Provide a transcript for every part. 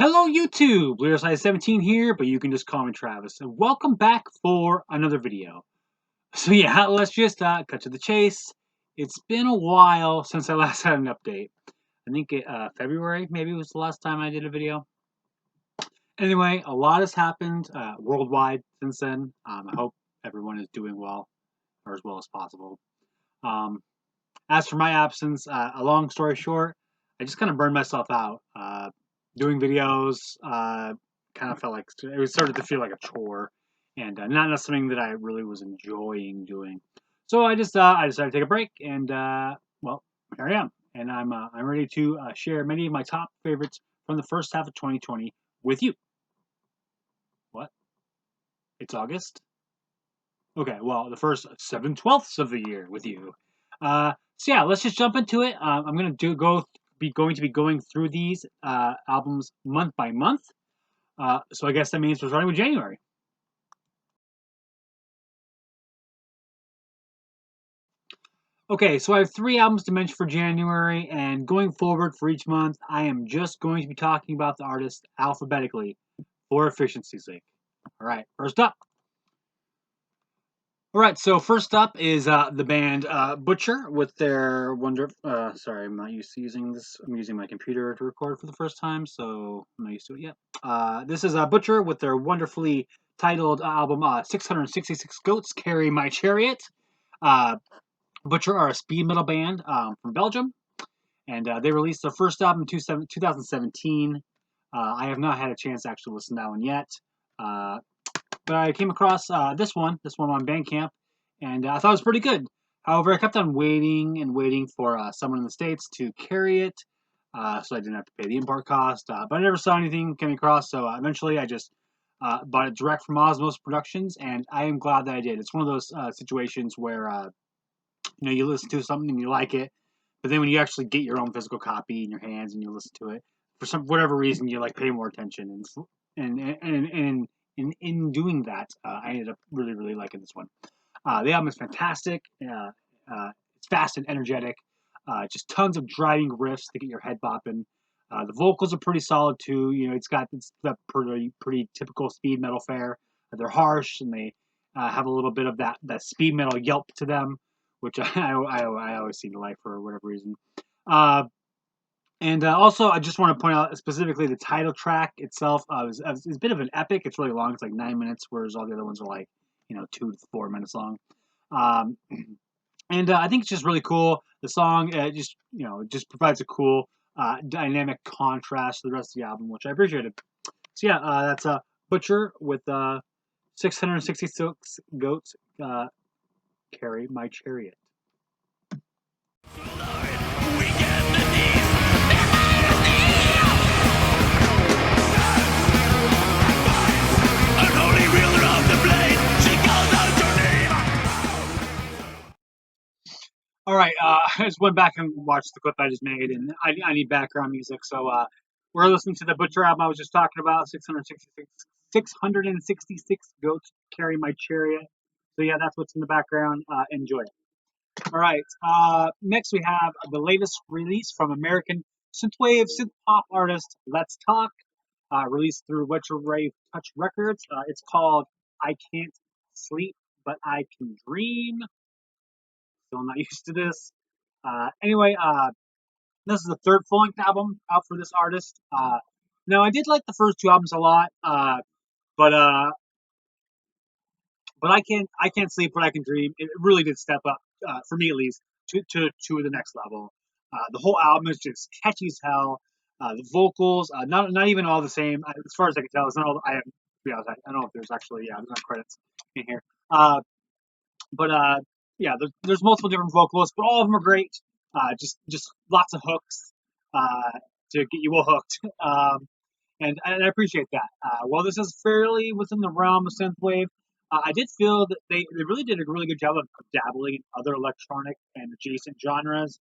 Hello YouTube, LearSize17 here, but you can just call me Travis, and welcome back for another video. So yeah, let's just cut to the chase. It's been a while since I last had an update. I think February maybe was the last time I did a video. Anyway, a lot has happened worldwide since then. I hope everyone is doing well, or as well as possible. As for my absence, a long story short, I just kind of burned myself out. Doing videos kind of felt like it started to feel like a chore, and not something that I really was enjoying doing. So I decided to take a break, and well, here I am, and I'm ready to share many of my top favorites from the first half of 2020 with you. What? It's August? Okay, well, the first 7/12 of the year with you. So yeah, let's just jump into it. I'm gonna be going through these albums month by month. So I guess that means we're starting with January. Okay, so I have 3 albums to mention for January, and going forward for each month, I am just going to be talking about the artist alphabetically for efficiency's sake. All right, first up. All right, so first up is the band Bütcher with their sorry, I'm not used to using this. I'm using my computer to record for the first time, so I'm not used to it yet. This is Bütcher with their wonderfully titled album 666 Goats Carry My Chariot. Bütcher are a speed metal band from Belgium, and they released their first album in 2017. I have not had a chance to actually listen to that one yet. But I came across this one on Bandcamp, and I thought it was pretty good. However, I kept on waiting and waiting for someone in the States to carry it, so I didn't have to pay the import cost. But I never saw anything coming across, so eventually I just bought it direct from Osmos Productions, and I am glad that I did. It's one of those situations where you listen to something and you like it, but then when you actually get your own physical copy in your hands and you listen to it, for whatever reason, you like pay more attention, and in doing that, I ended up really liking this one. The album is fantastic. It's fast and energetic. Just tons of driving riffs to get your head bopping. The vocals are pretty solid too. It's got that pretty typical speed metal fare. They're harsh and they have a little bit of that speed metal yelp to them, which I always seem to like for whatever reason. And also, I just want to point out specifically the title track itself is a bit of an epic. It's really long. It's like 9 minutes, whereas all the other ones are like 2 to 4 minutes long. And I think it's just really cool. The song just provides a cool dynamic contrast to the rest of the album, which I appreciated. So yeah, that's Bütcher with 666 Goats Carry My Chariot. All right, I just went back and watched the clip I just made, and I need background music. So we're listening to the Bütcher album I was just talking about, 666 Goats Carry My Chariot. So yeah, that's what's in the background. Enjoy it. All right, next we have the latest release from American synthwave synth-pop artist Let's Talk, released through Retrowave Touch Records. It's called I Can't Sleep, But I Can Dream. Still not used to this. Anyway, this is the third full-length album out for this artist. Now, I did like the first 2 albums a lot, but I can't sleep, but I can dream. It really did step up for me at least to the next level. The whole album is just catchy as hell. The vocals, not even all the same as far as I can tell. It's not all. I have to be honest. I don't know if there's actually there's no credits in here. But yeah, there's multiple different vocalists, but all of them are great. Just lots of hooks to get you all hooked, and I appreciate that. While this is fairly within the realm of synthwave, I did feel that they really did a really good job of dabbling in other electronic and adjacent genres.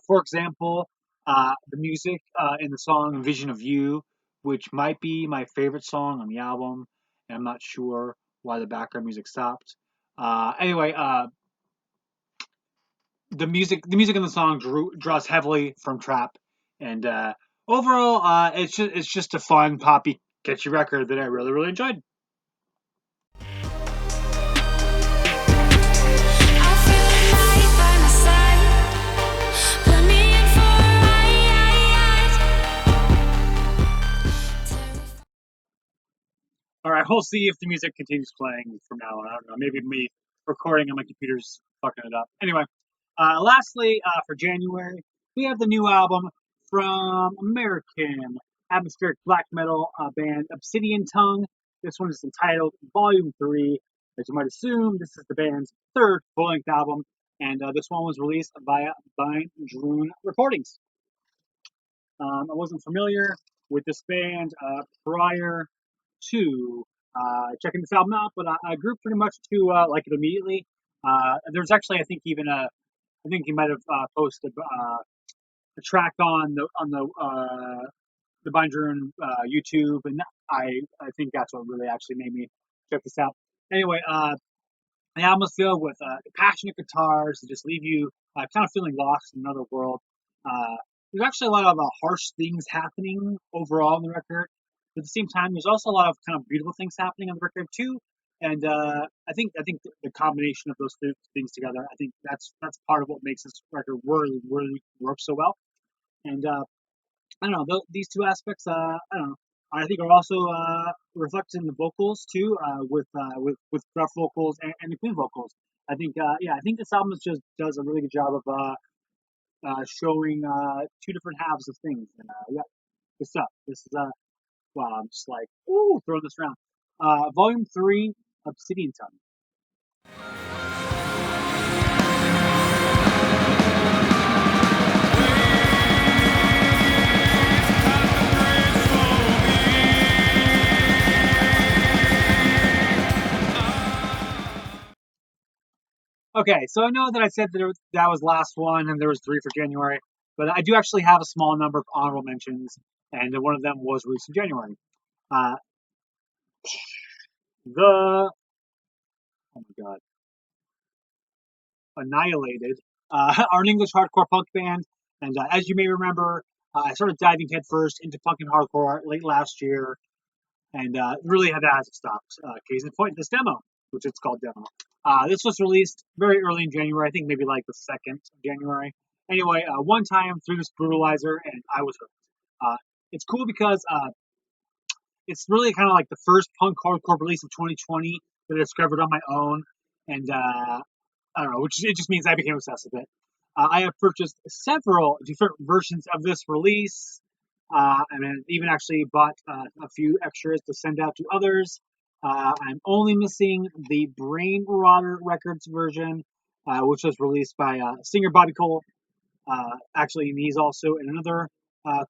For example, the music in the song "Vision of You," which might be my favorite song on the album, and I'm not sure why the background music stopped. Anyway, the music in the song draws heavily from trap, and Overall, it's just a fun, poppy, catchy record that I really enjoyed. All right, we'll see if the music continues playing from now on. I don't know. Maybe me recording on my computer's fucking it up. Anyway, lastly, for January, we have the new album from American atmospheric black metal band Obsidian Tongue. This one is entitled Volume 3. As you might assume, this is the band's third full-length album, and this one was released via Bindrune Recordings. I wasn't familiar with this band prior to checking this album out, but I grew pretty much to like it immediately. There's actually, I think, even I think you might have posted a track on the Bindrune YouTube, and I think that's what really actually made me check this out. Anyway, the album is filled with passionate guitars that just leave you kind of feeling lost in another world. Uh, there's actually a lot of harsh things happening overall on the record. But at the same time, there's also a lot of kind of beautiful things happening on the record too. And I think the combination of those things together, I think that's part of what makes this record really work so well. And I don't know, these two aspects, I don't know, I think are also reflected in the vocals too, with rough vocals and the clean vocals. I think, yeah, I think this album just does a really good job of showing two different halves of things. And yeah, good stuff. This is wow, I'm just like, ooh, throwing this around. Volume 3, Obsidian Tongue. Okay, so I know that I said that that was last one, and there was 3 for January, but I do actually have a small number of honorable mentions, and one of them was released in January. Uh, oh my god, Annihilated, are an English hardcore punk band, and as you may remember, I started diving headfirst into punk and hardcore late last year, and really had to have it stopped. Case in point, this demo, which it's called demo. This was released very early in January, I think maybe like the 2nd of January. Anyway, one time through this brutalizer, and I was hooked. It's cool because it's really kind of like the first punk hardcore release of 2020 that I discovered on my own, and I don't know, which it just means I became obsessed with it. I have purchased several different versions of this release, and I even actually bought a few extras to send out to others. I'm only missing the Brain Rotter Records version, which was released by singer Bobby Cole. Actually, and he's also in another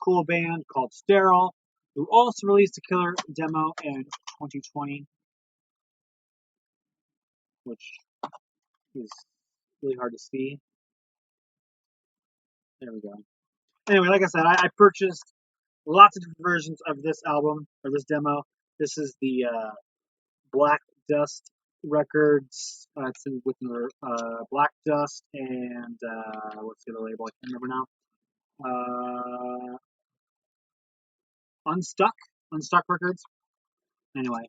cool band called Sterile, who also released a killer demo in 2020, which is really hard to see. There we go. Anyway, like I said, I purchased lots of different versions of this album, or this demo. This is the Black Dust Records. It's with the Black Dust and what's the other label? I can't remember now. Unstuck Records. Anyway,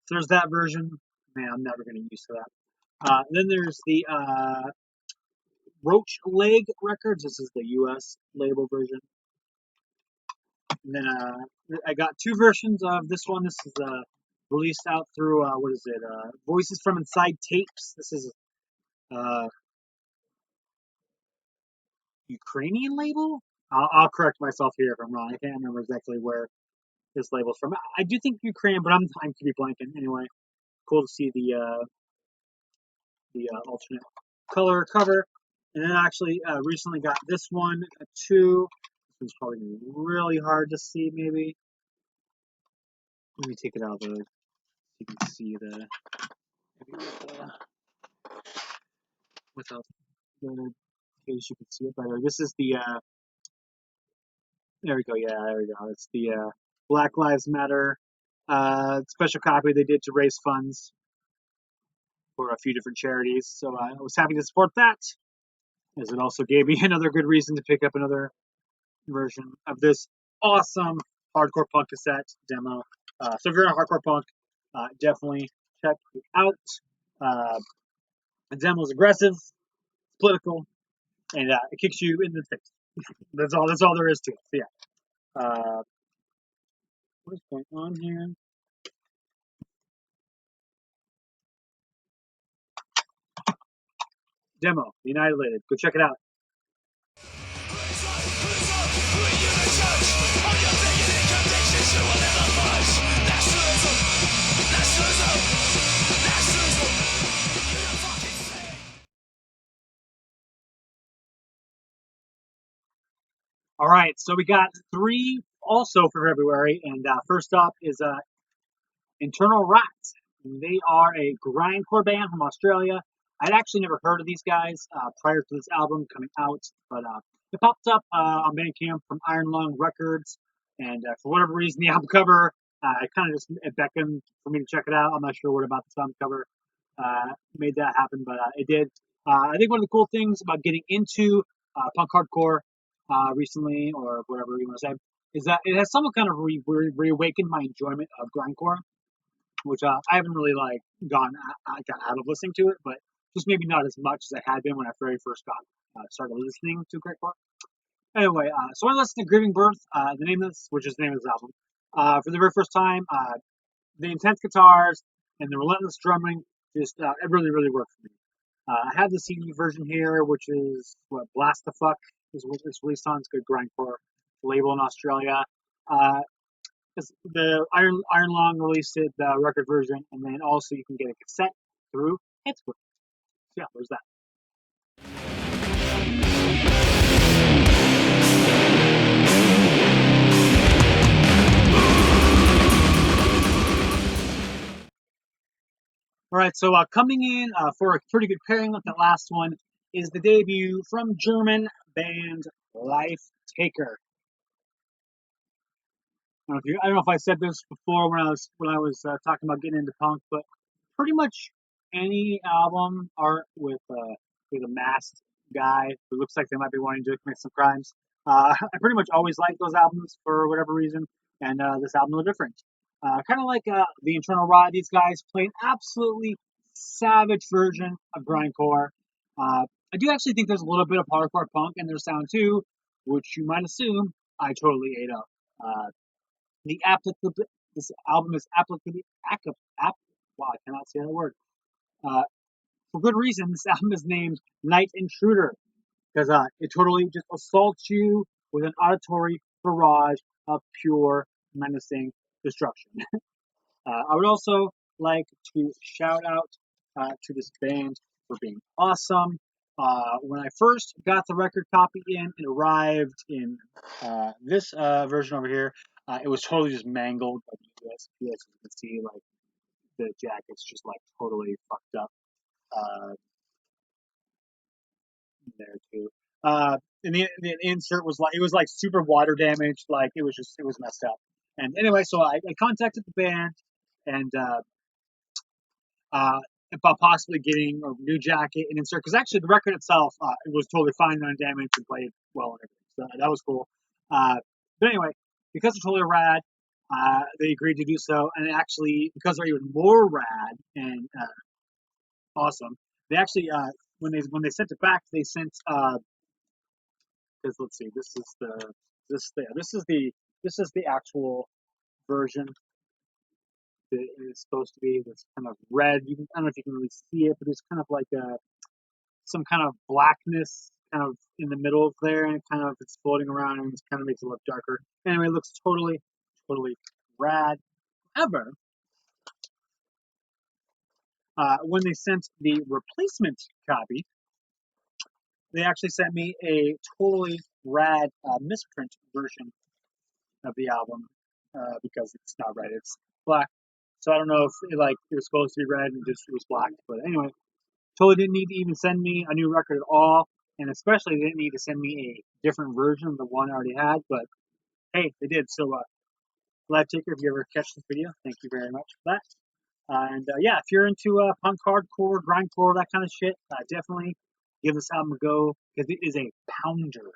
so there's that version. Man, I'm never going to use that. Then there's the Roach Leg Records. This is the U.S. label version. And then I got 2 versions of this one. This is released out through what is it? Voices from Inside Tapes. This is Ukrainian label. I'll correct myself here if I'm wrong. I can't remember exactly where this label's from. I do think Ukraine, but I'm could be blanking. Anyway, cool to see the alternate color cover. And then I actually recently got this one too. This one's probably really hard to see. Maybe let me take it out of the. You can see the without the case. You can see it better. This is the. There we go. Yeah, there we go. It's the Black Lives Matter special copy they did to raise funds for a few different charities. So I was happy to support that, as it also gave me another good reason to pick up another version of this awesome hardcore punk cassette demo. So if you're in a hardcore punk, definitely check it out. The demo is aggressive, political, and it kicks you in the face. That's all there is to it. So yeah. What is going on here? Demo, Annihilated. Go check it out. All right, so we got 3 also for February, and first up is Internal Rot. They are a grindcore band from Australia. I'd actually never heard of these guys prior to this album coming out, but it popped up on Bandcamp from Iron Lung Records, and for whatever reason, the album cover, it kind of just beckoned for me to check it out. I'm not sure what about this album cover made that happen, but it did. I think one of the cool things about getting into punk hardcore recently, or whatever you want to say, is that it has somewhat kind of reawakened my enjoyment of grindcore, which I haven't really like got out of listening to it, but just maybe not as much as I had been when I very first got started listening to grindcore. Anyway, so I listened to Grieving Birth, the name of this, which is the name of this album, for the very first time. The intense guitars and the relentless drumming just it really worked for me. I have the CD version here, which is what Blast the Fuck is what it's released on. It's a good grindcore label in Australia. The Iron Lung released it, the record version, and then also you can get a cassette through Pittsburgh. So yeah, there's that. All right, so coming in for a pretty good pairing with that last one is the debut from German band Lifetaker. I don't know if I said this before when I was talking about getting into punk, but pretty much any album art with a masked guy who looks like they might be wanting to commit some crimes, I pretty much always like those albums for whatever reason, and this album was different. Kind of like the Internal Rot, these guys play an absolutely savage version of grindcore. I do actually think there's a little bit of hardcore punk in their sound too, which you might assume I totally ate up. This album is wow, I cannot say that word. For good reason, this album is named Night Intruder because it totally just assaults you with an auditory barrage of pure menacing destruction. I would also like to shout out to this band for being awesome. When I first got the record copy in, it arrived in this version over here. It was totally just mangled by the USPS. You can see, like, the jacket's just, like, totally fucked up there, too. And the insert was, like, it was, like, super water damaged. Like, it was messed up. And anyway, so I contacted the band and about possibly getting a new jacket and insert, because actually the record itself it was totally fine, undamaged, and played well and everything. So that was cool. But anyway, because they're totally rad, they agreed to do so, and actually because they're even more rad and awesome, they actually when they sent it back, they sent because let's see, this is the actual version. It is supposed to be this kind of red. I don't know if you can really see it, but it's kind of like some kind of blackness kind of in the middle of there, and it's floating around, and it kind of makes it look darker. Anyway, it looks totally rad. However, when they sent the replacement copy, they actually sent me a totally rad misprint version of the album because it's not red, it's black. So I don't know if it was supposed to be red and just it was black. But anyway, totally didn't need to even send me a new record at all, and especially they didn't need to send me a different version of the one I already had. But hey, they did. So Lifetaker, if you ever catch this video, thank you very much for that. And yeah, if you're into punk, hardcore, grindcore, that kind of shit, definitely give this album a go because it is a pounder.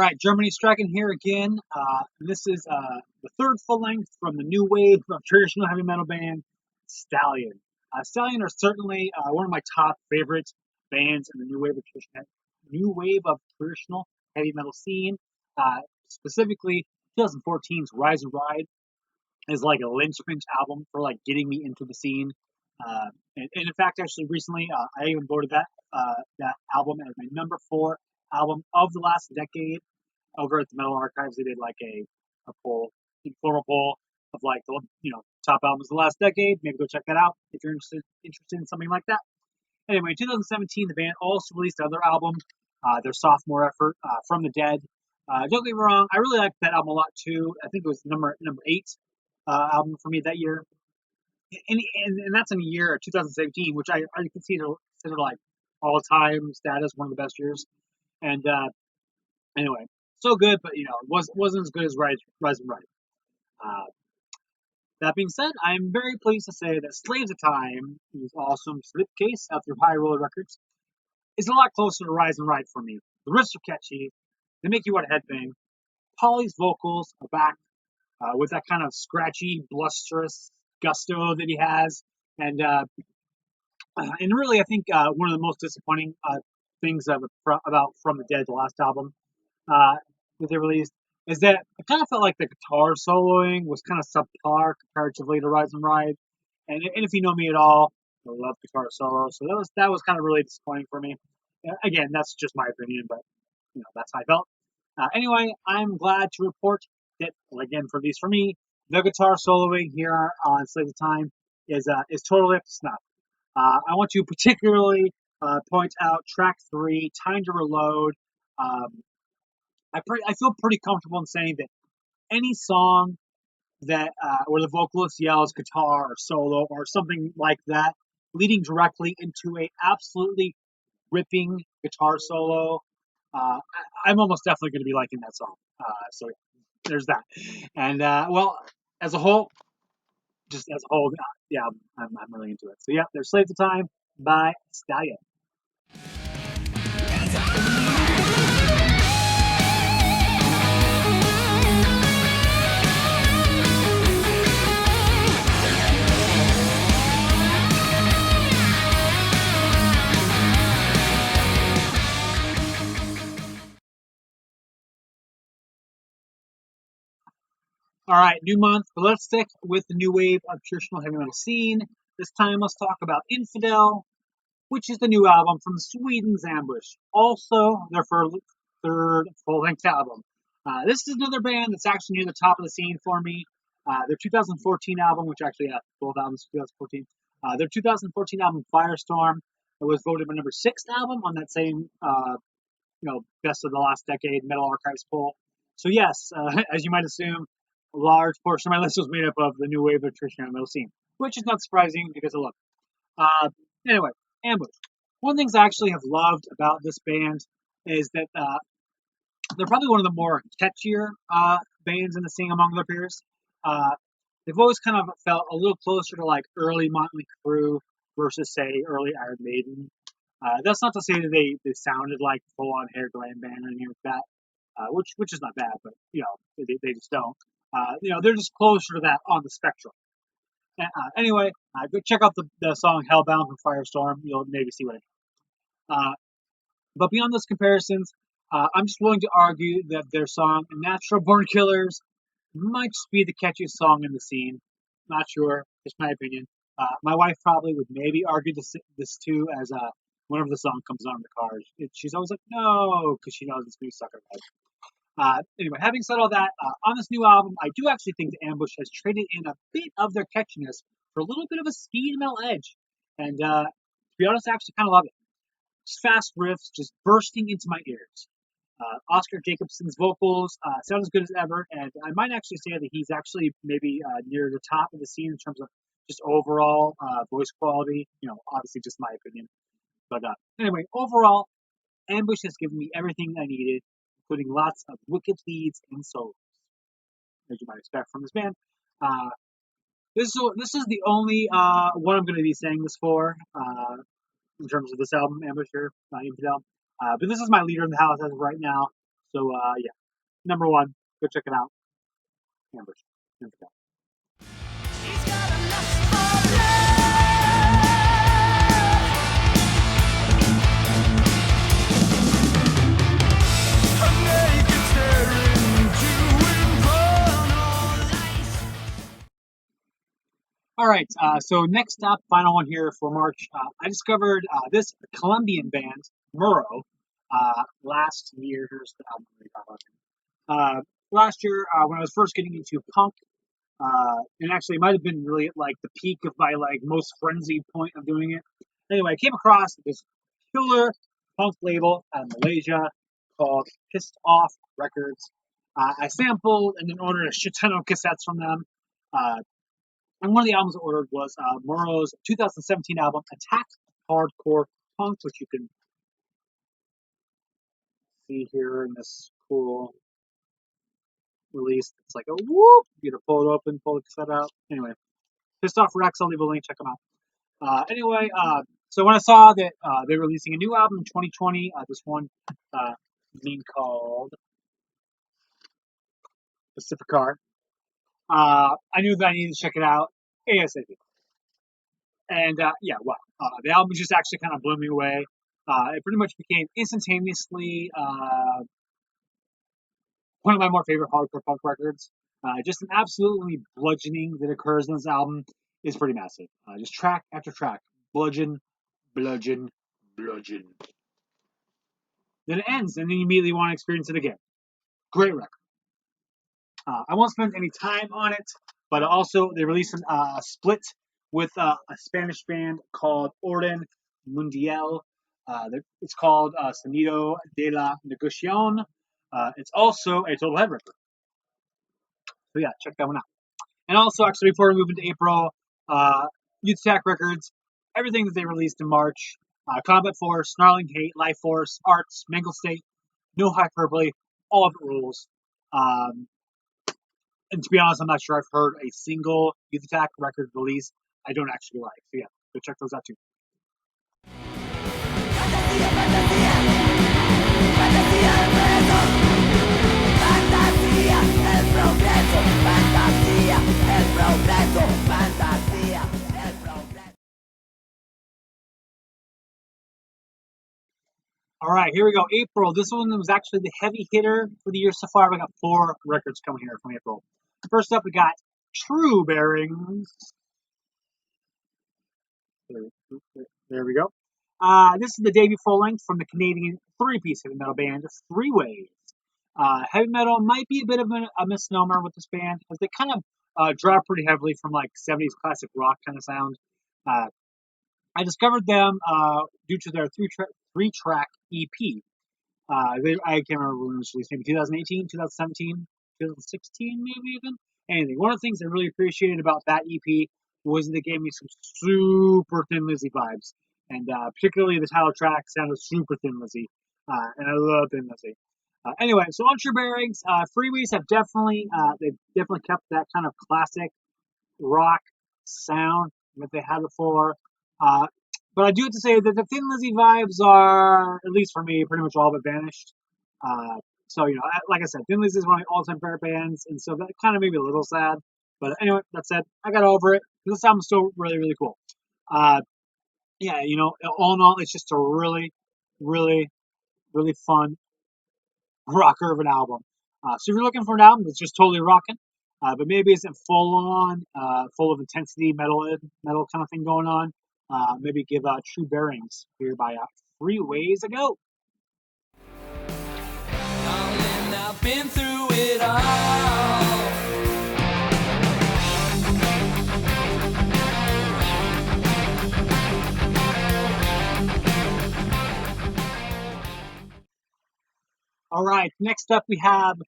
right, Germany striking here again. This is the third full length from the new wave of traditional heavy metal band, Stallion. Stallion are certainly one of my top favorite bands in the new wave of traditional heavy metal scene. Specifically, 2014's Rise and Ride is like a linchpin album for like getting me into the scene. And in fact, actually, recently I even voted that album as my number 4 album of the last decade. Over at the Metal Archives, they did like a poll, informal poll of like the top albums of the last decade. Maybe go check that out if you're interested in something like that. Anyway, in 2017, the band also released another album, their sophomore effort, From the Dead. Don't get me wrong, I really liked that album a lot too. I think it was number 8 album for me that year, and that's in the year of 2017, which I consider like all time status one of the best years. And anyway, so good, but wasn't as good as Rise and Ride. Uh, that being said, I am very pleased to say that Slaves of Time, whose awesome slipcase out through High Roller Records, is a lot closer to Rise and Ride for me. The riffs are catchy, they make you want to headbang. Polly's vocals are back with that kind of scratchy, blusterous gusto that he has, and really, I think one of the most disappointing things about From the Dead, the last album uh, that they released, is that I kind of felt like the guitar soloing was kind of subpar comparatively to Rise and Ride. And if you know me at all, I love guitar solos, so that was kind of really disappointing for me. Again, that's just my opinion, but that's how I felt. Anyway, I'm glad to report that, again, for these for me, the guitar soloing here on Slaves of Time is totally up to snuff. I want to particularly point out track 3, Time to Reload. Um, I feel pretty comfortable in saying that any song that where the vocalist yells guitar or solo or something like that, leading directly into a absolutely ripping guitar solo, I'm almost definitely going to be liking that song. So there's that. And well, as a whole, yeah, I'm really into it. So yeah, there's Slaves of Time by Stallion. All right, new month, but let's stick with the new wave of traditional heavy metal scene. This time, let's talk about Infidel, which is the new album from Sweden's Ambush, also their third full-length album. This is another band that's actually near the top of the scene for me. Their 2014 album, which actually both albums 2014. Their 2014 album Firestorm was voted my number 6 album on that same best of the last decade Metal Archives poll. So yes, as you might assume, a large portion of my list was made up of the new wave of traditional metal scene, which is not surprising because of look. Anyway, Ambush. One of the things I actually have loved about this band is that they're probably one of the more catchier bands in the scene among their peers. Uh, they've always kind of felt a little closer to like early Motley Crue versus say early Iron Maiden. That's not to say that they sounded like full on hair glam band or anything like that, which is not bad, but they just don't. They're just closer to that on the spectrum. Anyway, go check out the song Hellbound from Firestorm. You'll maybe see what I mean. But beyond those comparisons, I'm just willing to argue that their song Natural Born Killers might just be the catchiest song in the scene. Not sure, just my opinion. My wife probably would maybe argue this too, as whenever the song comes on in the car, she's always like, no, because she knows it's going to suck her head. Anyway, having said all that, on this new album, I do actually think the Ambush has traded in a bit of their catchiness for a little bit of a speed metal edge. And to be honest, I actually kind of love it. Just fast riffs just bursting into my ears. Oscar Jacobson's vocals sound as good as ever, and I might actually say that he's actually maybe near the top of the scene in terms of just overall voice quality. Obviously just my opinion. But anyway, overall, Ambush has given me everything I needed, including lots of wicked leads and solos, as you might expect from this band. This is the only one I'm going to be saying this for in terms of this album, Ambusher, Infidel. But this is my leader in the house as of right now. So yeah, number one. Go check it out. Ambush. Infidel. All right, so next up, final one here for March. I discovered this Colombian band, Muro, last year. Here's the album. Last year, when I was first getting into punk, and actually it might have been really at like the peak of my like most frenzied point of doing it. Anyway, I came across this killer punk label out of Malaysia called Pissed Off Records. I sampled and then ordered a shit ton of cassettes from them. And one of the albums I ordered was Muro's 2017 album, Attack Hardcore Punk, which you can see here in this cool release. It's like a whoop. You get to pull it open, pull the cassette out. Anyway, Pissed Off Rex, I'll leave a link, check them out. So when I saw that they're releasing a new album in 2020, this one being called Pacificar, I knew that I needed to check it out ASAP. And the album just actually kind of blew me away. It pretty much became instantaneously one of my more favorite hardcore punk records. Just an absolutely bludgeoning that occurs in this album is pretty massive. Just track after track, bludgeon, bludgeon, bludgeon. Then it ends, and then you immediately want to experience it again. Great record. I won't spend any time on it, but also they released a split with a Spanish band called Orden Mundial. It's called Sonido de la Negación. It's also a total head record. So yeah, check that one out. And also, actually, before we move into April, Youth Attack Records, everything that they released in March, Combat Force, Snarling Hate, Life Force, Arts, Mangle State, No Hyperbole, all of it rules. And to be honest, I'm not sure I've heard a single Youth Attack record release I don't actually like. So yeah, go check those out too. All right, here we go. April. This one was actually the heavy hitter for the year so far. We got 4 records coming here from April. First up, we got True Bearings. There we go. This is the debut full length from the Canadian 3-piece heavy metal band Freeways. Heavy metal might be a bit of a misnomer with this band, because they kind of draw pretty heavily from like 70s classic rock kind of sound. I discovered them due to their 3-track EP. I can't remember when it was released, maybe 2018, 2017, 2016, maybe even. Anything. One of the things I really appreciated about that EP was that it gave me some super Thin Lizzy vibes. And particularly the title track sounded super Thin Lizzy. And I love Thin Lizzy. Anyway, so on True Bearings, Freeways have they've definitely kept that kind of classic rock sound that they had before. But I do have to say that the Thin Lizzy vibes are, at least for me, pretty much all but vanished. So, like I said, Thin Lizzy is one of my all-time favorite bands, and so that kind of made me a little sad. But anyway, that said, I got over it. This album's still really, really cool. All in all, it's just a really, really, really fun rocker of an album. So if you're looking for an album that's just totally rocking, but maybe isn't full on, full of intensity, metal kind of thing going on, maybe give True Bearings here by Freeways a go. Darling, I've been through it all. All right, next up we have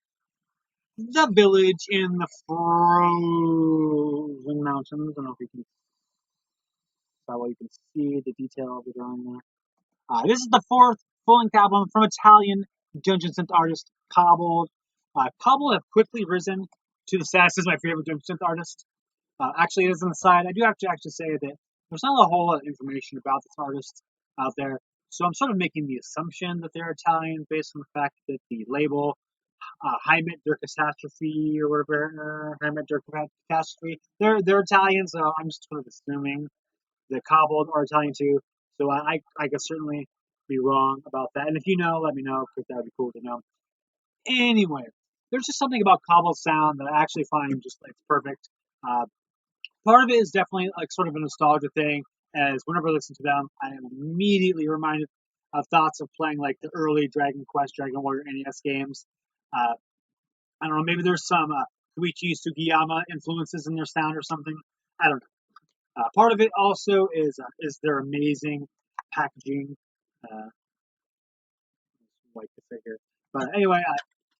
The Village in the Frozen Mountains. I don't know if you can see the detail of the drawing there. This is the 4th full-length album from Italian dungeon synth artist Kobold. Kobold have quickly risen to the status as my favorite dungeon synth artist. Actually, as an aside, I do have to actually say that there's not a whole lot of information about this artist out there, so I'm sort of making the assumption that they're Italian based on the fact that the label Heimat der Catastrophe or whatever, Heimat der Catastrophe. They're Italian, so I'm just sort of assuming the Kobold are Italian too. So I could certainly be wrong about that. And if you know, let me know because that would be cool to know. Anyway, there's just something about Kobold sound that I actually find just like perfect. Uh, Part of it is definitely like sort of a nostalgia thing, as whenever I listen to them, I am immediately reminded of thoughts of playing like the early Dragon Quest, Dragon Warrior NES games. Uh, I don't know, maybe there's some Koichi Sugiyama influences in their sound or something. I don't know. Part of it also is their amazing packaging. Like to say here, but anyway,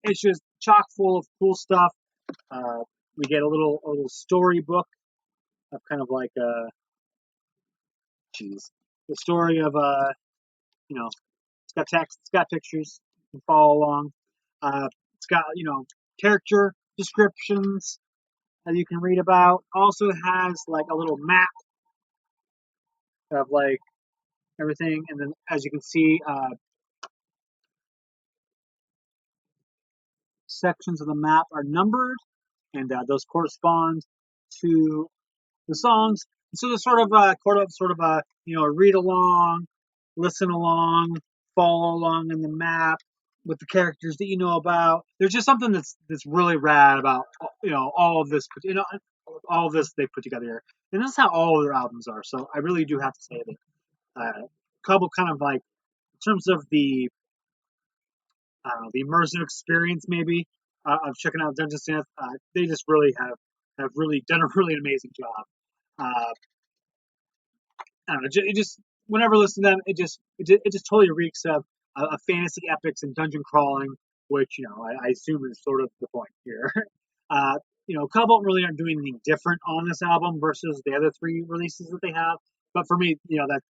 it's just chock full of cool stuff. We get a little storybook of kind of like the story of it's got text, it's got pictures, you can follow along. It's got character descriptions that you can read about. Also has like a little map of like everything, and then as you can see, sections of the map are numbered, and those correspond to the songs. So there's sort of a read along, listen along, follow along in the map with the characters that you know about. There's just something that's really rad about all of this. All of this they put together here, and this is how all of their albums are. So I really do have to say that Couple kind of like in terms of the immersive experience maybe of checking out Dungeon Synth, they just really have really done a really amazing job. Uh, I don't know. It just whenever I listen to them, it just totally reeks of fantasy epics and dungeon crawling, which I assume is sort of the point here. Uh, Kobold really aren't doing anything different on this album versus the other three releases that they have. But for me,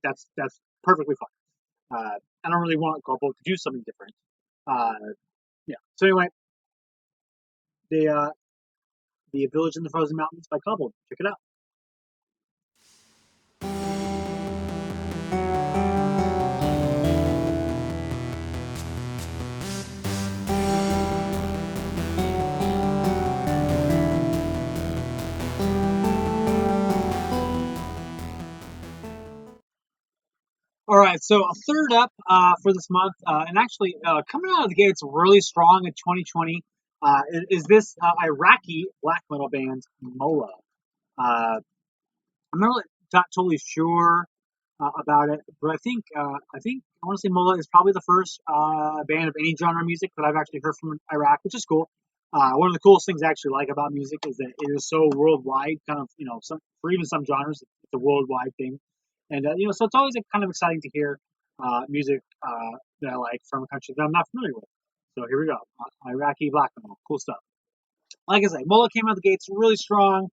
that's perfectly fine. I don't really want Kobold to do something different. Yeah. So anyway, the Village in the Frozen Mountains by Kobold. Check it out. All right, so a third up for this month, and actually coming out of the gates really strong in 2020, is this Iraqi black metal band Mulla. I'm not totally sure about it, but I think I want to say Mulla is probably the first band of any genre of music that I've actually heard from Iraq, which is cool. One of the coolest things I actually like about music is that it is so worldwide, kind of for even some genres, it's a worldwide thing, and so it's always kind of exciting to hear music that I like from a country that I'm not familiar with. So here we go, Iraqi black metal, cool stuff. Like I said, Mulla came out of the gates really strong,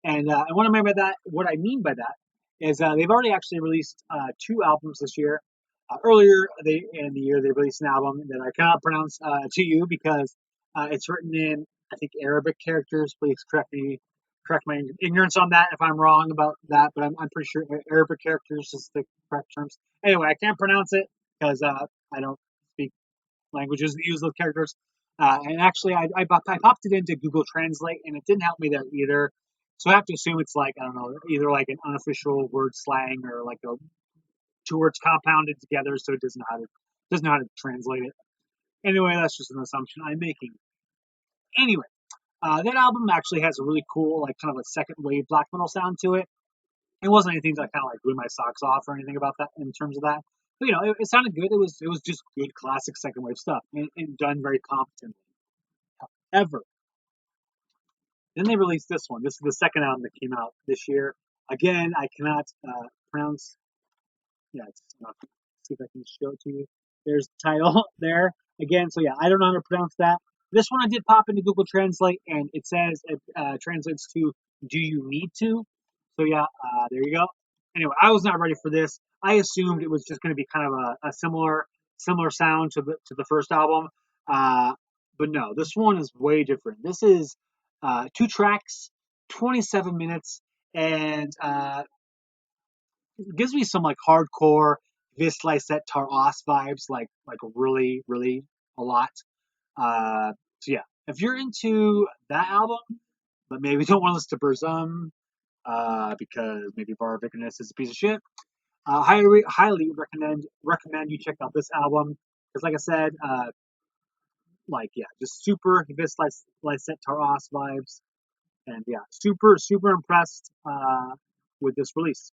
and what I mean by that is they've already actually released two albums this year. Earlier in the year, they released an album that I cannot pronounce to you because it's written in I think Arabic characters. Please correct my ignorance on that if I'm wrong about that, but I'm pretty sure Arabic characters is the correct terms. Anyway, I can't pronounce it because I don't speak languages that use those characters. And actually, I popped it into Google Translate, and it didn't help me there either. So I have to assume it's like I don't know, either like an unofficial word slang or like two words compounded together, so it doesn't know how to translate it. Anyway, that's just an assumption I'm making. Anyway, that album actually has a really cool, like kind of a second wave black metal sound to it. It wasn't anything that kind of like blew my socks off or anything about that in terms of that. But it sounded good. It was just good classic second wave stuff and done very competently. Ever. Then they released this one. This is the second album that came out this year. Again, I cannot pronounce. Yeah, it's not. See if I can show it to you. There's the title there again. So yeah, I don't know how to pronounce that. This one I did pop into Google Translate, and it says it translates to "Do you need to?" So yeah, there you go. Anyway, I was not ready for this. I assumed it was just going to be kind of a similar sound to the first album, uh, but no, this one is way different. This is two tracks, 27 minutes, and it gives me some like hardcore Vis Lyset Tar Os vibes, like really, really a lot. Uh, So yeah, if you're into that album, but maybe don't want to listen to Burzum, because maybe Warbringer is a piece of shit, highly recommend you check out this album because, like I said, just super this Lyset Taras vibes, and yeah, super impressed with this release.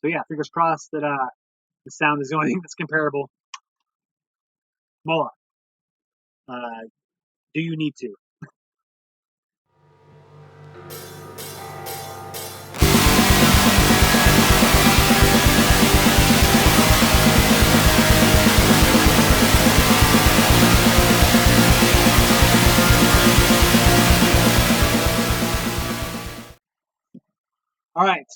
So yeah, fingers crossed that the sound is the only thing that's comparable. Mulla, uh, do you need to? All right,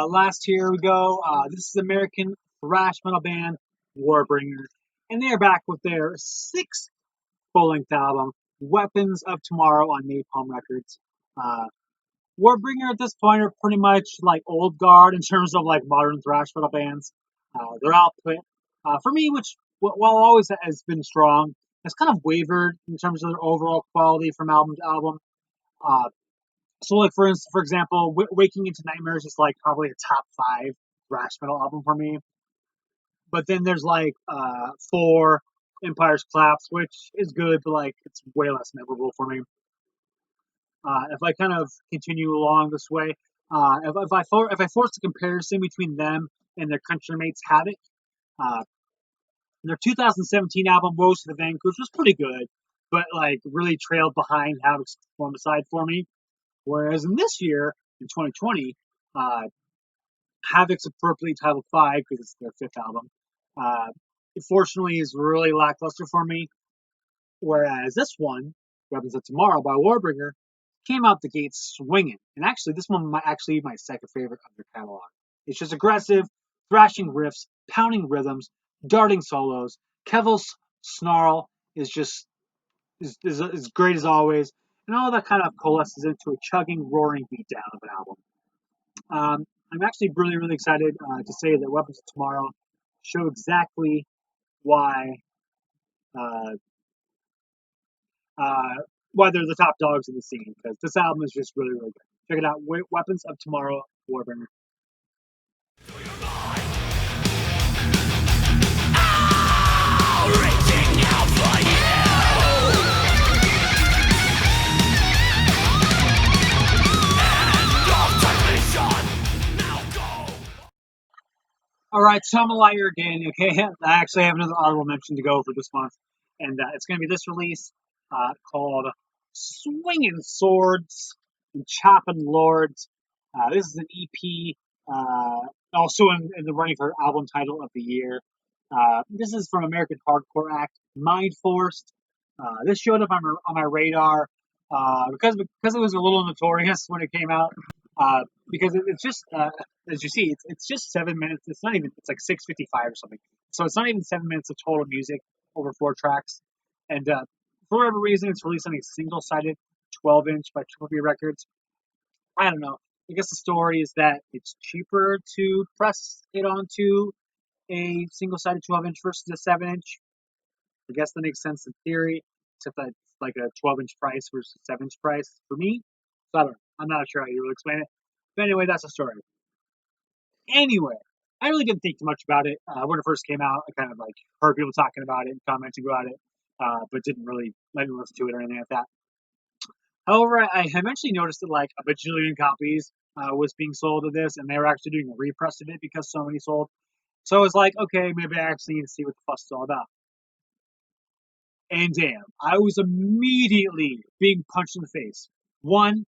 last here we go. This is American thrash metal band Warbringer, and they are back with their sixth full-length album, Weapons of Tomorrow on Napalm Records. Uh, Warbringer at this point are pretty much like old guard in terms of like modern thrash metal bands. Their output, for me, which while always has been strong, has kind of wavered in terms of their overall quality from album to album. Uh, so, like for instance, for example, Waking into Nightmares is like probably a top five thrash metal album for me. But then there's like four Empire's Collapse, which is good, but like it's way less memorable for me. If I kind of continue along this way, if I force a comparison between them and their country mates Havoc, uh, their 2017 album Woes to the Vanquished was pretty good, but like really trailed behind Havoc's Formicide for me. Whereas in this year, in 2020, uh, Havoc's appropriately titled Five because it's their fifth album. Fortunately, is really lackluster for me. Whereas this one, Weapons of Tomorrow by Warbringer, came out the gate swinging. And actually, this one might actually be my second favorite of their catalog. It's just aggressive, thrashing riffs, pounding rhythms, darting solos. Kevil's snarl is just is great as always, and all that kind of coalesces into a chugging, roaring beatdown of an album. I'm actually really excited to say that Weapons of Tomorrow show exactly why uh, uh, why they're the top dogs in the scene, because this album is just really good. Check it out, Weapons of Tomorrow, Warbringer. Reaching out for you. End of transmission. Now go. All right, so I'm a liar again. Okay, I actually have another honorable mention to go for this month, and it's going to be this release called "Swingin' Swords and Choppin' Lords." This is an EP, also in the running for album title of the year. This is from American hardcore act MIndforce. This showed up on my radar because it was a little notorious when it came out. Because it's just as you see, it's just 7 minutes. It's not even. It's like 6:55 or something. So it's not even 7 minutes of total music over four tracks. And for whatever reason, it's released on a single-sided 12-inch by Triple B Records. I don't know. I guess the story is that it's cheaper to press it onto a single-sided 12-inch versus a 7-inch. I guess that makes sense in theory, except that it's like a 12-inch price versus a 7-inch price for me. So I don't know. I'm not sure how you would explain it. But anyway, that's the story. Anyway, I really didn't think too much about it when it first came out. I kind of like heard people talking about it and commenting about it, but didn't really let me listen to it or anything like that. However, I eventually noticed that like a bajillion copies was being sold of this, and they were actually doing a repress of it because so many sold. So I was like, okay, maybe I actually need to see what the fuss is all about. And damn, I was immediately being punched in the face. One,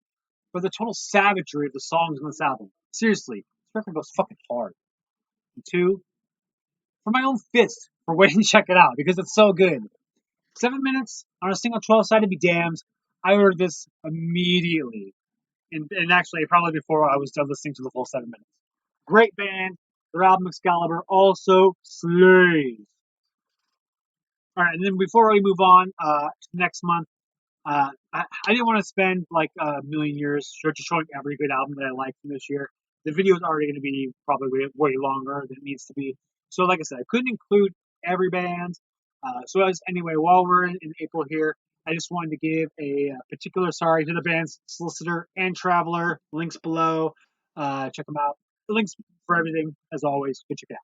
for the total savagery of the songs on this album. Seriously, this record goes fucking hard. And two, for my own fist for waiting to check it out because it's so good. 7 minutes on a single 12-sided be damned. I ordered this immediately. And actually, probably before I was done listening to the full 7 minutes. Great band. Their album Excalibur also slays. All right, and then before we move on to next month, I didn't want to spend like a million years just showing every good album that I like from this year. The video is already going to be probably way longer than it needs to be. So, like I said, I couldn't include every band. So, anyway, while we're in April here, I just wanted to give a particular sorry to the bands Solicitor and Traveler. Links below. Check them out. The links for everything, as always, go check it out.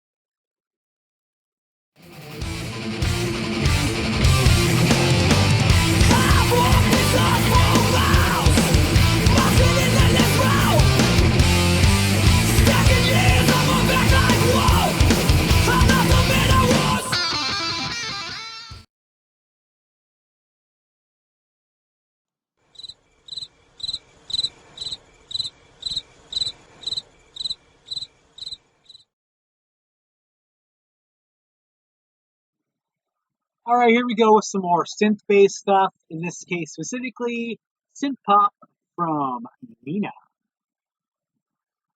All right, here we go with some more synth-based stuff. In this case, specifically synth pop from Nina.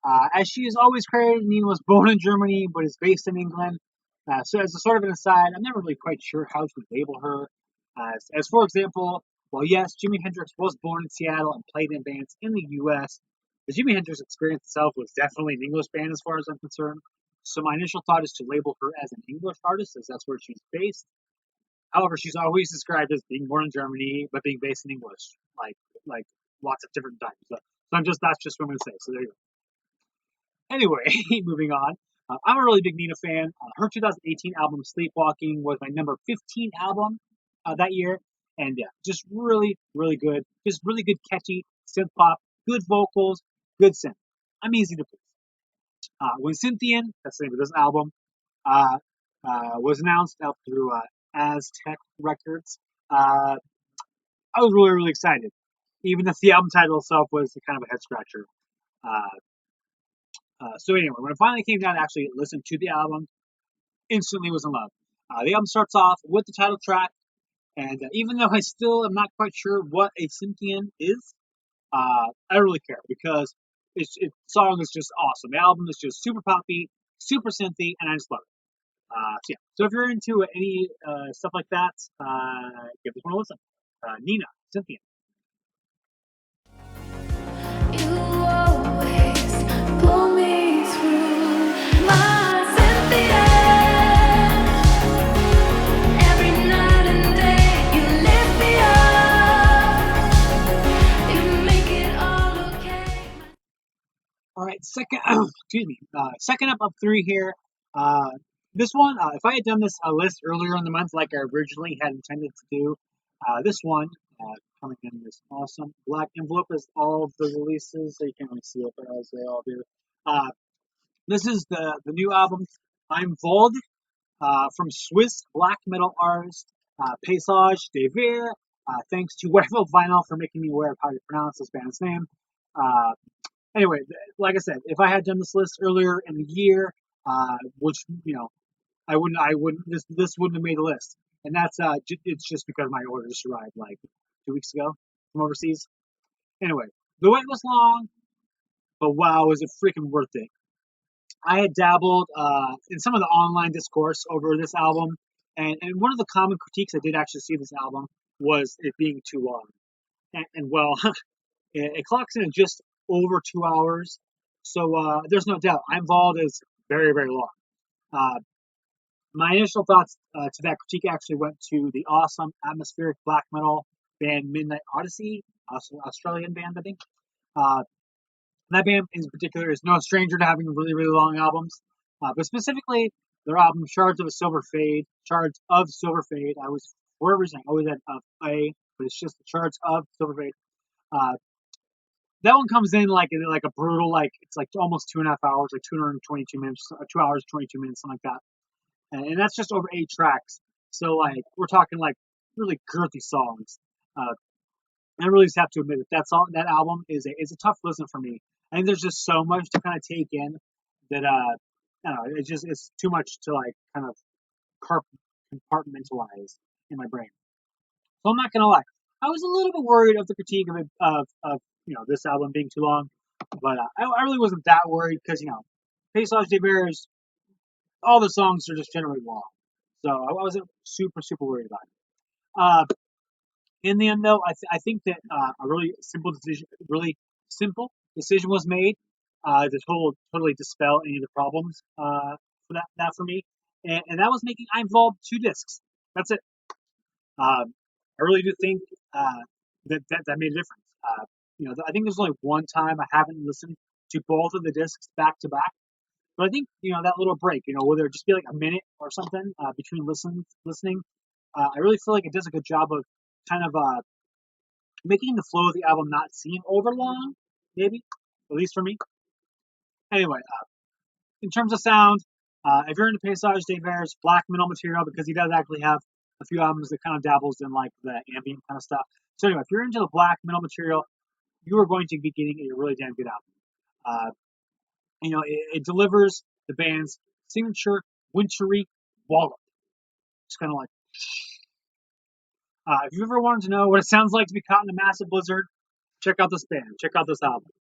As she is always credited, Nina was born in Germany but is based in England. So, as a sort of an aside, I'm never really quite sure how to label her. As for example, well, yes, Jimi Hendrix was born in Seattle and played in bands in the U.S. The Jimi Hendrix experience itself was definitely an English band, as far as I'm concerned. So, my initial thought is to label her as an English artist, as that's where she's based. However, she's always described as being born in Germany but being based in English, like lots of different times. So that's just what I'm gonna say. So there you go. Anyway, moving on. I'm a really big Nina fan. Her 2018 album Sleepwalking was my number 15 album that year, and yeah, just really, really good. Just really good, catchy synth pop, good vocals, good synth. I'm easy to please. When Cynthian, that's the name of this album, uh, was announced out through Aztec Records, I was really, really excited. Even if the album title itself was kind of a head scratcher. So anyway, when it finally came down to actually listen to the album, instantly was in love. The album starts off with the title track, and even though I still am not quite sure what a Cynthian is, I don't really care because song is just awesome. The album is just super poppy, super synthy, and I just love it. So yeah, so if you're into any stuff like that, give this one a listen. Nina, Cynthia. You always pull me through my Cynthia. Every night and day you lift me up. You make it all okay. All right, second, excuse me, second up of three here. This one, if I had done this list earlier in the month, like I originally had intended to do, this one coming in this awesome black envelope is all of the releases, so you can't really see it, but as they all do. This is the new album, I'm Vold, from Swiss black metal artist Paysage Devere. Thanks to Werewolf Vinyl for making me aware of how to pronounce this band's name. Anyway, like I said, if I had done this list earlier in the year, which I wouldn't. This wouldn't have made the list, and that's it's just because my order just arrived like 2 weeks ago from overseas. Anyway, the wait was long, but wow, was it freaking worth it! I had dabbled in some of the online discourse over this album, and one of the common critiques I did actually see this album was it being too long, and well, it clocks in at just over 2 hours. So there's no doubt. I'm Involved is very, very long. Uh, my initial thoughts to that critique actually went to the awesome atmospheric black metal band Midnight Odyssey, Australian band, I think. Uh, that band in particular is no stranger to having really, really long albums. But specifically, their album Shards of Silver Fade, I was, for whatever reason, I always had A, but it's just the Shards of Silver Fade. Uh, that one comes in like a brutal, like it's like almost 2.5 hours, like 222 minutes, 2 hours 22 minutes, something like that. And that's just over 8 tracks. So like we're talking like really girthy songs. Uh, I really just have to admit that album is a tough listen for me. I think there's just so much to kind of take in that I don't know, it's too much to like kind of compartmentalize in my brain. So I'm not gonna lie, I was a little bit worried of the critique of this album being too long, but I really wasn't that worried because Paysage de Bears, all the songs are just generally long, so I wasn't super worried about it. In the end, though, I think that a really simple decision was made to totally dispel any of the problems for that for me, and that was making I Involved 2 discs. That's it. I really do think that made a difference. I think there's only one time I haven't listened to both of the discs back to back. But I think that little break, whether it just be like a minute or something between listening, I really feel like it does a good job of kind of making the flow of the album not seem overlong, maybe at least for me. Anyway, in terms of sound, if you're into Paysage Dever's black metal material, because he does actually have a few albums that kind of dabbles in like the ambient kind of stuff. So anyway, if you're into the black metal material, you are going to be getting a really damn good album. Uh, it delivers the band's signature wintry wallop. It's kind of like, if you ever wanted to know what it sounds like to be caught in a massive blizzard, check out this band. Check out this album.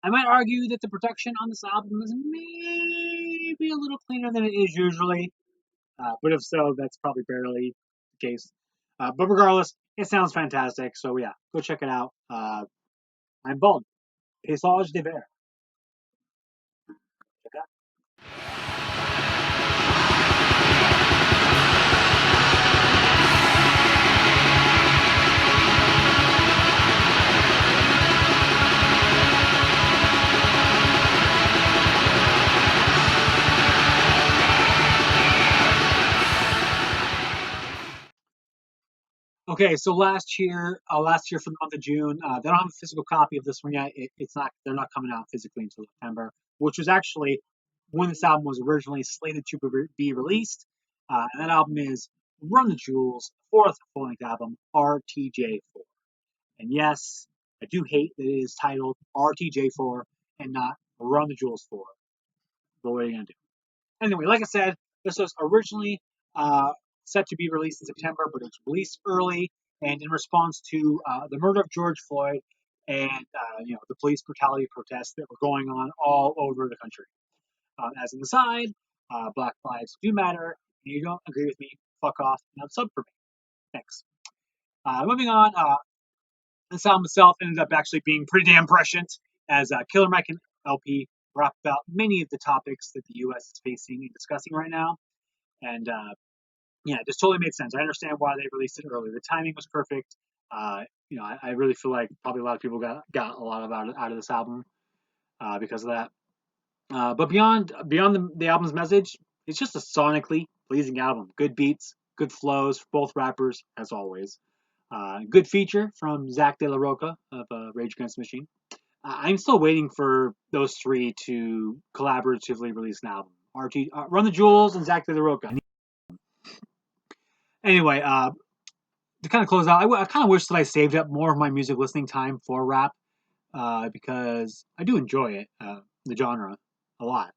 I might argue that the production on this album is maybe a little cleaner than it is usually, but if so, that's probably barely the case. But regardless, it sounds fantastic. So yeah, go check it out. I'm Bald. Paysage de Ver. Check it out. Okay, so last year for the month of June, they don't have a physical copy of this one yet. They're not coming out physically until September, which was actually when this album was originally slated to be released. And that album is Run the Jewels, fourth full-length album, RTJ4. And yes, I do hate that it is titled RTJ4 and not Run the Jewels 4. But what are you gonna do? Anyway, like I said, this was originally set to be released in September, but it was released early and in response to the murder of George Floyd and the police brutality protests that were going on all over the country. As an aside, Black Lives do matter. And you don't agree with me, fuck off and sub for me. Thanks. Moving on, this album itself ended up actually being pretty damn prescient, as Killer Mike and LP rap about many of the topics that the U.S. is facing and discussing right now. And it just totally made sense. I understand why they released it early. The timing was perfect. I really feel like probably a lot of people got a lot out of this album because of that. But beyond the album's message, it's just a sonically pleasing album. Good beats, good flows for both rappers, as always. Good feature from Zach De La Roca of Rage Against the Machine. I'm still waiting for those three to collaboratively release an album. Run the Jewels and Zach De La Roca. Anyway, to kind of close out, I kind of wish that I saved up more of my music listening time for rap because I do enjoy it, the genre, a lot.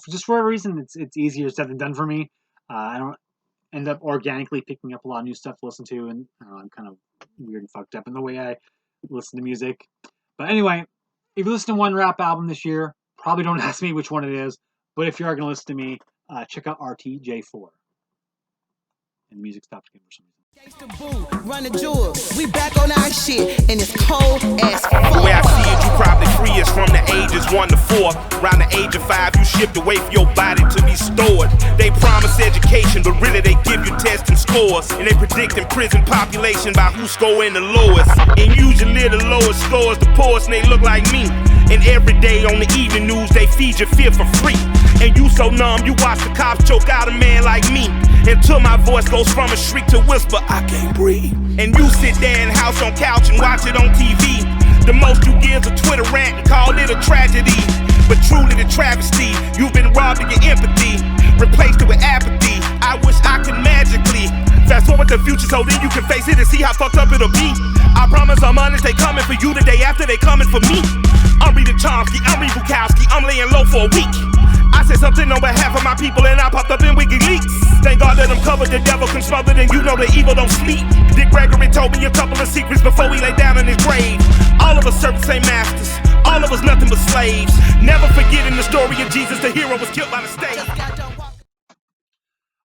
Just for a reason, it's easier said than done for me. I don't end up organically picking up a lot of new stuff to listen to, and I'm kind of weird and fucked up in the way I listen to music. But anyway, if you listen to one rap album this year, probably don't ask me which one it is. But if you are going to listen to me, check out RTJ4. And the music stopped again for some reason. Run the jewel. We back on our shit, and it's cold as fuck. The way I see it, you probably free is from the ages 1 to 4. Around the age of 5, you shipped away for your body to be stored. They promise education, but really they give you tests and scores. And they predicting prison population by who's scoring the lowest. And usually the lowest scores the poorest, and they look like me. And every day on the evening news, they feed your fear for free. And you so numb, you watch the cops choke out a man like me. Until my voice goes from a shriek to whisper, I can't breathe. And you sit there in house on couch and watch it on TV. The most you give is a Twitter rant and call it a tragedy. But truly the travesty, you've been robbed of your empathy, replaced it with apathy. I wish I could magically fast forward the future so then you can face it and see how fucked up it'll be. I promise I'm honest, they coming for you the day after they coming for me. I'm reading Chomsky, I'm reading Bukowski, I'm laying low for a week. I said something on behalf of my people and I popped up in WikiLeaks. Thank God that I'm covered, the devil can smother, and you know the evil don't sleep. Dick Gregory told me a couple of secrets before he lay down in his grave. All of us serve the same masters, all of us nothing but slaves. Never forgetting the story of Jesus, the hero was killed by the state.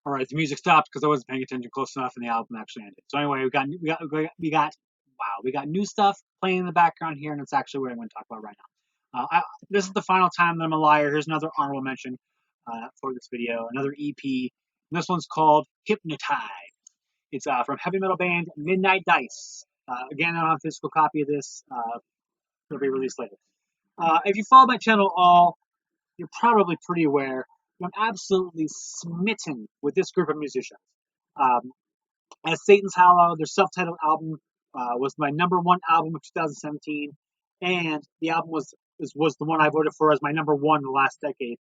Alright, the music stopped because I wasn't paying attention close enough and the album actually ended. So anyway, we got new stuff playing in the background here, and it's actually what I'm going to talk about right now. This is the final time that I'm a liar. Here's another honorable mention for this video, another EP. And this one's called Hypnotize. It's from heavy metal band Midnight Dice. Again, I don't have a physical copy of this. It'll be released later. If you follow my channel all, you're probably pretty aware I'm absolutely smitten with this group of musicians. Um, as Satan's Hollow, their self-titled album was my #1 album of 2017, and the album was the one I voted for as my #1 in the last decade,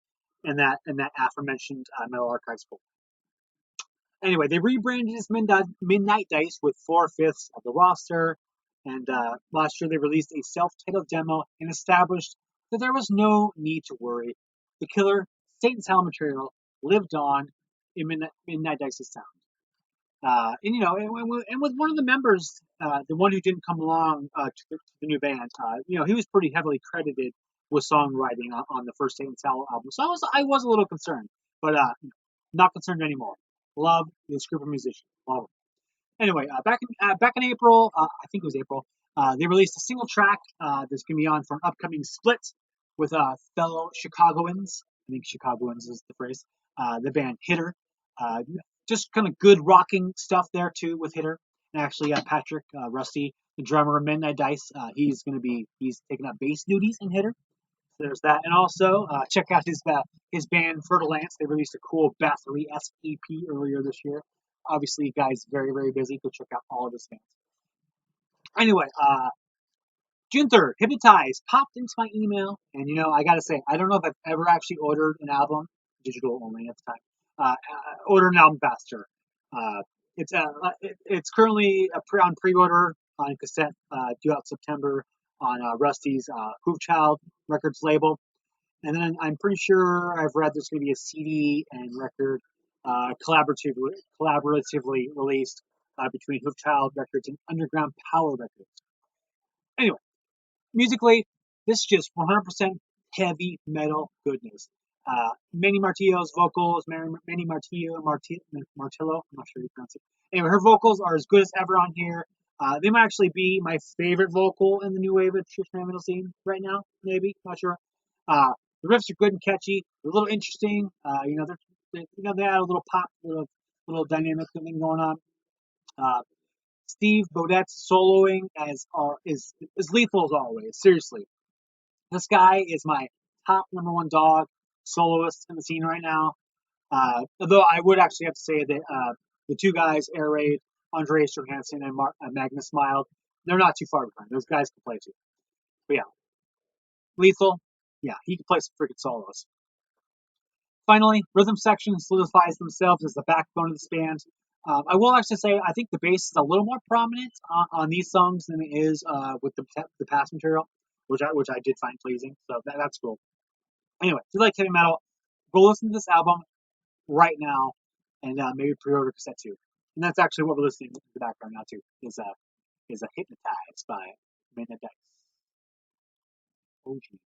in that aforementioned Metal Archives poll. Anyway, they rebranded as Midnight Dice with 4/5 of the roster, and last year they released a self-titled demo and established that there was no need to worry. The killer Satan's Hollow material lived on in Midnight Dice's sound. And with one of the members, the one who didn't come along to the new band, he was pretty heavily credited with songwriting on the first Satan's Hollow album. So I was a little concerned, but not concerned anymore. Love this group of musicians. Love them. Anyway, back in April, I think it was April, they released a single track that's going to be on for an upcoming split with fellow Chicagoans. I think Chicagoans is the phrase. The band Hitter. Just kind of good rocking stuff there too with Hitter. And actually, Patrick Rusty, the drummer of Midnight Dice, he's taking up bass duties in Hitter. So there's that, and also check out his band Fer de Lance. They released a cool Bathory-esque EP earlier this year. Obviously, guys, very very busy. Go check out all of his bands. Anyway, June 3rd, Hypnotize popped into my email, and I gotta say, I don't know if I've ever actually ordered an album, digital only at the time. Ordered an album faster. It's currently on pre-order on cassette, due out September on Rusty's Hoove Records label, and then I'm pretty sure I've read there's going to be a CD and record collaboratively released between Hoove Records and Underground Power Records. Anyway, musically, this is just 100% heavy metal goodness. Manny Martillo's vocals, Manny Martillo, Martillo, I'm not sure you pronounce it. Anyway, her vocals are as good as ever on here. They might actually be my favorite vocal in the new wave of traditional metal scene right now, maybe, not sure. The riffs are good and catchy. They're a little interesting. They add a little pop, little dynamic thing going on. Steve Bodette's soloing is lethal as always. Seriously, this guy is my top #1 dog soloist in the scene right now. Although I would actually have to say that the two guys, Air Raid, Andreas Johansson, and Magnus Mild, they're not too far behind. Those guys can play too. But yeah, Lethal, yeah, he can play some freaking solos. Finally, rhythm section solidifies themselves as the backbone of this band. I will actually say I think the bass is a little more prominent on these songs than it is with the past material, which I did find pleasing. So that's cool. Anyway, if you like heavy metal, go listen to this album right now, and maybe pre-order cassette too. And that's actually what we're listening to in the background now too. Is a Hypnotize by Midnight Dice. Oh geez.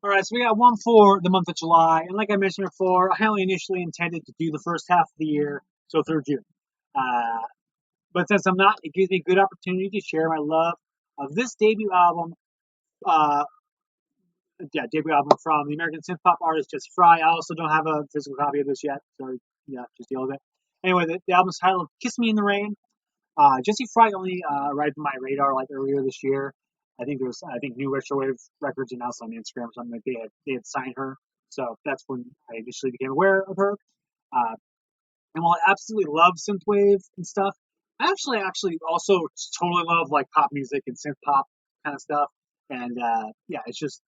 All right, so we got one for the month of July, and like I mentioned before, I only initially intended to do the first half of the year, so through June. But since I'm not, it gives me a good opportunity to share my love of this debut album. Debut album from the American synth pop artist Jesse Fry. I also don't have a physical copy of this yet, so yeah, just deal with it. Anyway, the album's titled "Kiss Me in the Rain." Jesse Fry only arrived on my radar like earlier this year. I think New Retrowave Records announced on Instagram or something that they had signed her. So that's when I initially became aware of her. And while I absolutely love synthwave and stuff, I actually also totally love like pop music and synth pop kind of stuff. And I just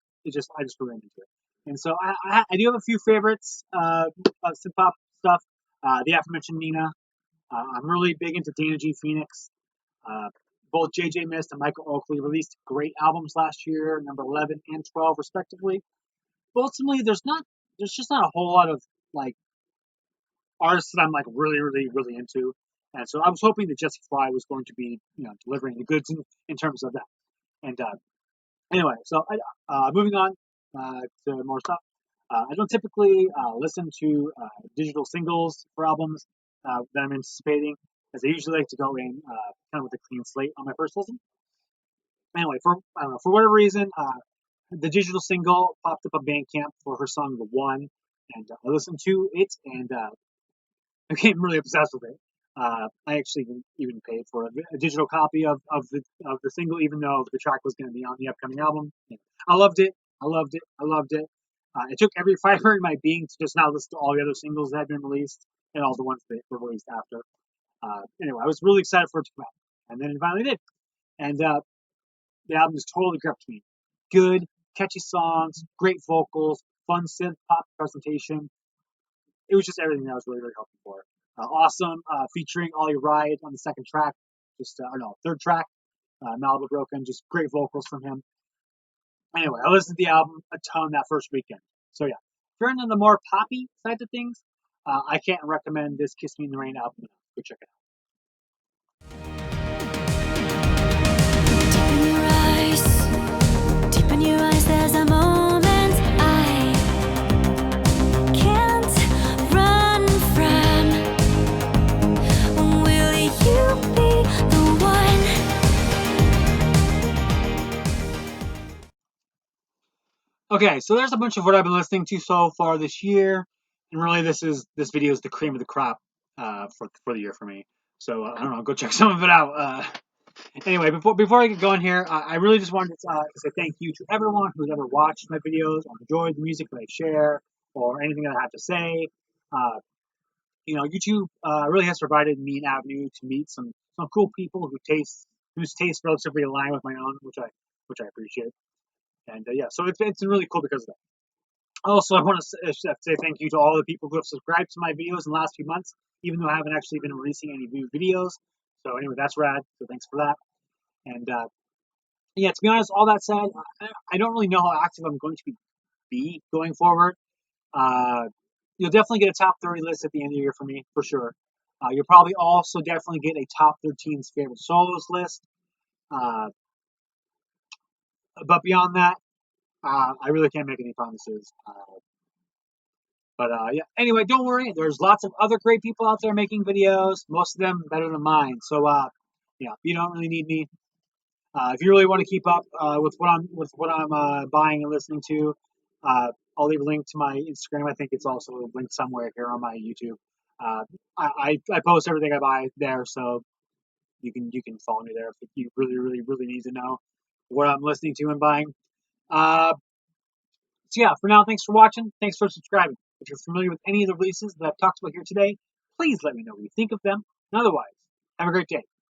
really into it. And so I do have a few favorites of synth pop stuff. The aforementioned Nina. I'm really big into Dana G. Phoenix. Both JJ Mist and Michael Oakley released great albums last year, number 11 and 12 respectively. But ultimately, there's just not a whole lot of like artists that I'm like really, really, really into. And so I was hoping that Jesse Fry was going to be, delivering the goods in terms of that. And anyway, so moving on to more stuff. I don't typically listen to digital singles for albums that I'm anticipating, as I usually like to go in kind of with a clean slate on my first listen. Anyway, for I don't know, for whatever reason, the digital single popped up on Bandcamp for her song "The One," and I listened to it, and I became really obsessed with it. I actually even paid for a digital copy of the single, even though the track was going to be on the upcoming album. I loved it. I loved it. I loved it. It took every fiber in my being to just now listen to all the other singles that had been released and all the ones that were released after. Anyway, I was really excited for it to come out, and then it finally did. And the album just totally gripped me. Good, catchy songs, great vocals, fun synth pop presentation. It was just everything that I was really, really hoping for. Awesome, featuring Ollie Ride on the second track, third track, Malibu Broken, just great vocals from him. Anyway, I listened to the album a ton that first weekend. So yeah, if you're into the more poppy side of things, I can't recommend this Kiss Me in the Rain album enough. Go check it out. Deep in your eyes, there's a moment I can't run from. Will you be the one? Okay, so there's a bunch of what I've been listening to so far this year, and really this video is the cream of the crop for the year for me. So I don't know, go check some of it out. Anyway, before I get going here, I really just wanted to say thank you to everyone who's ever watched my videos or enjoyed the music that I share or anything that I have to say. YouTube really has provided me an avenue to meet some cool people whose tastes relatively align with my own, which I appreciate. And yeah, so it's been really cool because of that. Also, I want to say thank you to all the people who have subscribed to my videos in the last few months, even though I haven't actually been releasing any new videos. So anyway, that's rad. So thanks for that. And yeah, to be honest, all that said, I don't really know how active I'm going to be going forward. You'll definitely get a top 30 list at the end of the year for me, for sure. You'll probably also definitely get a top 13's favorite solos list. But beyond that, I really can't make any promises. But yeah, anyway, don't worry. There's lots of other great people out there making videos, most of them better than mine. So yeah, you don't really need me. If you really want to keep up with what I'm buying and listening to, I'll leave a link to my Instagram. I think it's also linked somewhere here on my YouTube. I post everything I buy there, so you can follow me there if you really need to know what I'm listening to and buying. So yeah, for now, thanks for watching. Thanks for subscribing. If you're familiar with any of the releases that I've talked about here today, please let me know what you think of them. And otherwise, have a great day.